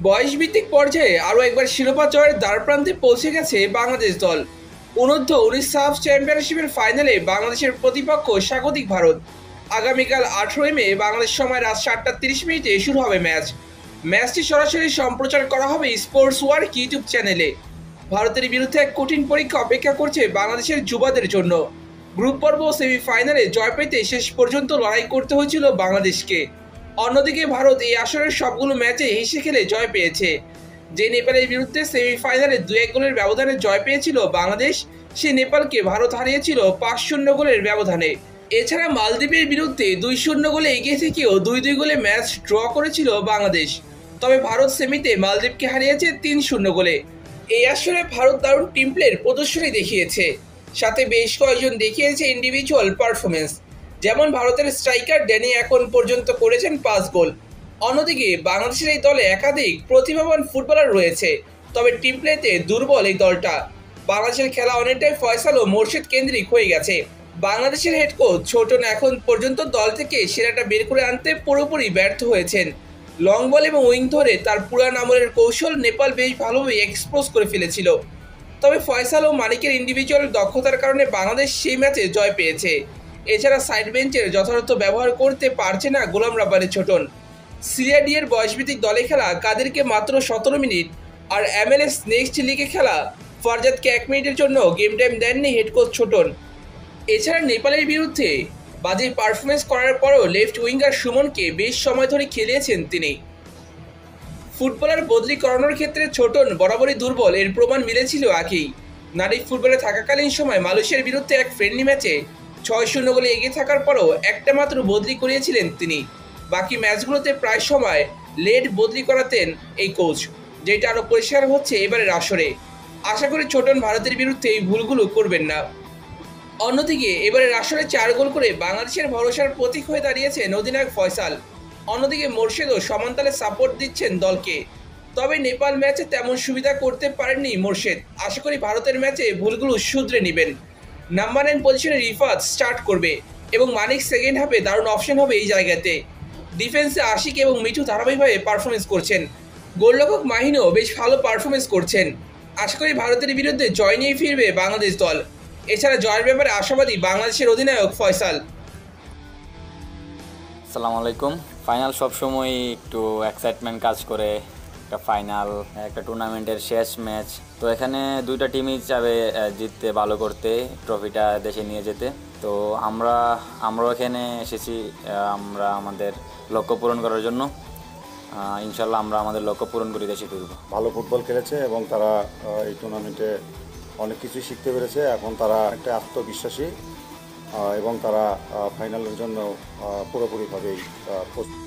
বয়সভিত্তিক পর্যায়ে আরও একবার শিরোপা জয়ের দ্বারপ্রান্তে পৌঁছে গেছে বাংলাদেশ দল। অনূর্ধ্ব-19 সাফ চ্যাম্পিয়নশিপের ফাইনালে বাংলাদেশের প্রতিপক্ষ স্বাগতিক ভারত। আগামীকাল 18 মে বাংলাদেশ সময় রাত 7:30 শুরু হবে ম্যাচটি সরাসরি সম্প্রচার করা হবে স্পোর্টস ওয়ার্ক ইউটিউব চ্যানেলে। ভারতের বিরুদ্ধে এক কঠিন পরীক্ষা অপেক্ষা করছে বাংলাদেশের যুবাদের জন্য। গ্রুপ পর্ব সেমিফাইনালে জয় পেতে শেষ পর্যন্ত লড়াই করতে হয়েছিল বাংলাদেশকে। অন্যদিকে ভারত এই আসরের সবগুলো ম্যাচে হেসে খেলে জয় পেয়েছে। যে নেপালের বিরুদ্ধে সেমিফাইনালে 2-1 গোলের ব্যবধানে জয় পেয়েছিল বাংলাদেশ, সে নেপালকে ভারত হারিয়েছিল 5-0 গোলের ব্যবধানে। এছাড়া মালদ্বীপের বিরুদ্ধে 2-0 গোলে এগিয়ে থেকেও 2-2 গোলে ম্যাচ ড্র করেছিল বাংলাদেশ। তবে ভারত সেমিতে মালদ্বীপকে হারিয়েছে 3-0 গোলে। এই আসরে ভারত দারুণ টিম প্লের প্রদর্শনী দেখিয়েছে, সাথে বেশ কয়েকজন দেখিয়েছে ইন্ডিভিজুয়াল পারফরমেন্স। যেমন ভারতের স্ট্রাইকার ড্যানি এখন পর্যন্ত করেছেন 5 গোল। অন্যদিকে বাংলাদেশের এই দলে একাধিক প্রতিভাবান ফুটবলার রয়েছে, তবে টিম প্লেতে দুর্বল এই দলটা। বাংলাদেশের খেলা অনেকটাই ফয়সাল ও মোর্শেদ কেন্দ্রিক হয়ে গেছে। বাংলাদেশের হেড কোচ ছোটন এখন পর্যন্ত দল থেকে সেরাটা বের করে আনতে পুরোপুরি ব্যর্থ হয়েছেন। লং বল এবং উইং ধরে তার পুরান আমলের কৌশল নেপাল বেশ ভালোভাবে এক্সপোজ করে ফেলেছিল। তবে ফয়সাল ও মানিকের ইন্ডিভিজুয়াল দক্ষতার কারণে বাংলাদেশ সেই ম্যাচে জয় পেয়েছে। এছাড়া সাইড বেঞ্চের যথাযথ ব্যবহার করতে পারছে না গোলাম রাব্বানি ছোটন। সিরিয়া ডি এর বয়সভিত্তিক দলে খেলা কাদেরকে মাত্র 17 মিনিট আর MLS নেক্সট লিগে খেলা ফারজাদকে 1 মিনিটের জন্য গেম টাইম দেননি হেড কোচ ছোটন। এছাড়া নেপালের বিরুদ্ধে বাজে পারফরমেন্স করার পরও লেফট উইঙ্গার সুমনকে বেশ সময় ধরে খেলিয়েছেন তিনি। ফুটবলার বদলি করানোর ক্ষেত্রে ছোটন বরাবরই দুর্বল, এর প্রমাণ মিলেছিল আগেই। নারী ফুটবলে থাকাকালীন সময় মালয়েশিয়ার বিরুদ্ধে এক ফ্রেন্ডলি ম্যাচে 6-0 গোলে এগিয়ে থাকার পরও একটা মাত্র বদলি করিয়েছিলেন তিনি। বাকি ম্যাচগুলোতে প্রায় সময় লেট বদলি করাতেন এই কোচ, যেটা আরও পরিষ্কার হচ্ছে এবারের আসরে। আশা করি ছোটন ভারতের বিরুদ্ধে এই ভুলগুলো করবেন না। অন্যদিকে এবারের আসরে 4 গোল করে বাংলাদেশের ভরসার প্রতীক হয়ে দাঁড়িয়েছেন অধিনায়ক ফয়সাল। অন্যদিকে মোর্শেদও সমানতালে সাপোর্ট দিচ্ছেন দলকে। তবে নেপাল ম্যাচে তেমন সুবিধা করতে পারেননি মোর্শেদ। আশা করি ভারতের ম্যাচে ভুলগুলো শুধরে নেবেন। নাম্বার 9 পজিশনে রিফাত স্টার্ট করবে এবং মানিক সেকেন্ড হাফে দারুণ অপশন হবে এই জায়গাতে। ডিফেন্সে আশিক এবং মিঠু ধারাবাহিকভাবে পারফরমেন্স করছেন। গোলরক্ষক মাহিনও বেশ ভালো পারফরমেন্স করছেন। আশা করি ভারতের বিরুদ্ধে জয় নিয়ে ফিরবে বাংলাদেশ দল। এছাড়া জয়ের ব্যাপারে আশাবাদী বাংলাদেশের অধিনায়ক ফয়সাল। আসসালামু আলাইকুম। ফাইনাল সবসময় একটু এক্সাইটমেন্ট কাজ করে, একটা ফাইনাল, একটা টুর্নামেন্টের শেষ ম্যাচ। তো এখানে দুইটা টিমই চাবে জিততে, ভালো করতে, ট্রফিটা দেশে নিয়ে যেতে। তো আমরাও এখানে এসেছি আমরা আমাদের লক্ষ্য পূরণ করার জন্য। ইনশাল্লাহ আমরা আমাদের লক্ষ্য পূরণ করে দেশে ফিরব। ভালো ফুটবল খেলেছে এবং তারা এই টুর্নামেন্টে অনেক কিছু শিখতে পেরেছে। এখন তারা একটা আত্মবিশ্বাসী এবং তারা ফাইনালের জন্য পুরোপুরিভাবেই প্রস্তুত।